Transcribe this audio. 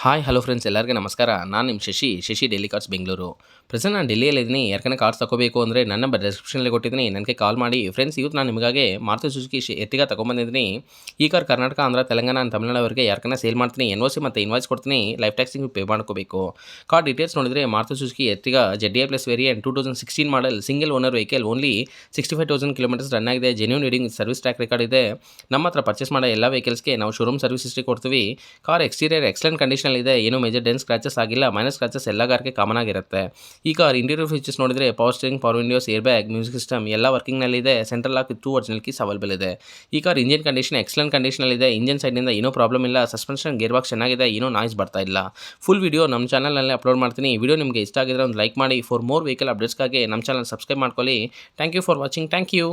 Hi hello friends ಎಲ್ಲರಿಗೆ ನಮಸ್ಕಾರ. ನಾನು ನಿಮ್ಮ Shashi daily cars Bengaluru. Present ನಾನು ಡೆಲ್ಲಿಯಲ್ಲಿದ್ದೀನಿ. ಯಾರ್ಕನ ಕಾರ್ಸ್ ತಗೋಬೇಕು ಅಂದರೆ ನನ್ನ ನಂಬರ್ ಡಿಸ್ಕ್ರಿಪ್ಷನಲ್ಲಿ ಕೊಟ್ಟಿದ್ದೀನಿ, ನನಗೆ ಕಾಲ್ ಮಾಡಿ. ಫ್ರೆಂಡ್ಸ್, ಇವತ್ತು ನಾನು ನಿಮಗಾಗಿ ಮಾರುತಿ ಸುಜುಕಿ ಎರ್ಟಿಗಾ ತೊಗೊಂಬಂದಿದ್ದೀನಿ. ಈ ಕಾರ್ ಕರ್ನಾಟಕ, ಆಂಧ್ರ, ತೆಲಂಗಾಣ ಆ್ಯಂಡ್ ತಮಿಳುನಾಡುವರೆಗೆ ಯಾರ್ಕನ ಸೇಲ್ ಮಾಡ್ತೀನಿ. NOC ಮತ್ತು ಇನ್ವಾಯ್ಸ್ ಕೊಡ್ತೀನಿ. ಲೈಫ್ ಟ್ಯಾಕ್ಸಿಂಗ್ ಪೇ ಮಾಡ್ಕೋಬೇಕು. ಕಾರ್ ಡೀಟೇಲ್ಸ್ ನೋಡಿದರೆ Maruti Suzuki Ertiga ZDI+ variant 2016 model, single owner vehicle, only 65,000 kilometres run ಆಗಿದೆ. Genuine reading, service track record ಇದೆ. ನಮ್ಮ ಹತ್ರ ಪರ್ಚೇಸ್ ಮಾಡೋ ಎಲ್ಲ ವೆಹಿಕಲ್ಸ್ಗೆ ನಾವು ಶೋರೂಮ್ ಸರ್ವಿಸ್ ಹಿಸ್ಟ್ರಿ ಕೊಡ್ತೀವಿ. ಕಾರ್ ಎಕ್ಸ್ಟೀರಿಯರ್ ಎಕ್ಸಲೆಂಟ್ ಕಂಡೀಷನ್ ಇದೆ. ಏನು ಮೇಜರ್ ಡೆನ್ ಸ್ಕ್ರಾಚಸ್ ಆಗಿಲ್ಲ. ಮೈನರ್ ಸ್ಕ್ರಾಚಸ್ ಎಲ್ಲ ಕಾರ್ಗೆ ಕಾಮನ್ ಆಗಿರುತ್ತೆ. ಈ ಕಾರ್ ಇಂಟೀರಿಯರ್ ಫೀಚರ್ಸ್ ನೋಡಿದರೆ power steering, power Windows, air bag, music system ಎಲ್ಲ ವರ್ಕಿಂಗ್ನಲ್ಲಿ ಇದೆ. Central lock with 2 original keys available ಇದೆ. ಈ ಕಾರ್ ಇಂಜಿನ್ ಕಂಡೀಷನ್ ಎಕ್ಸಲೆಂಟ್ ಕಂಡೀಷನಲ್ಲಿ ಇದೆ. ಇಂಜಿನ್ ಸೈಡ್ನಿಂದ ಏನೂ ಪ್ರಾಬ್ಲಮ್ ಇಲ್ಲ. ಸಸ್ಪೆನ್ಷನ್, ಗೇರ್ ಬಾಕ್ಸ್ ಚೆನ್ನಾಗಿದೆ. ಏನೂ ನಾಯ್ಸ್ ಬರ್ತಾ ಇಲ್ಲ. ಫುಲ್ ವಿಡಿಯೋ ನಮ್ಮ ಚಾನಲ್ನಲ್ಲಿ ಅಪ್ಲೋಡ್ ಮಾಡ್ತೀನಿ. ವಿಡಿಯೋ ನಿಮಗೆ ಇಷ್ಟ ಆಗಿದ್ರೆ ಒಂದು ಲೈಕ್ ಮಾಡಿ. ಫಾರ್ ಮೋರ್ ವೆಹಿಕಲ್ ಅಪ್ಡೇಟ್ಸ್ಗಾಗಿ ನಮ್ಮ ಚಾನಲ್ ಸಬ್ಸ್ಕ್ರೈಬ್ ಮಾಡ್ಕೊಳ್ಳಿ. Thank you for watching. Thank you.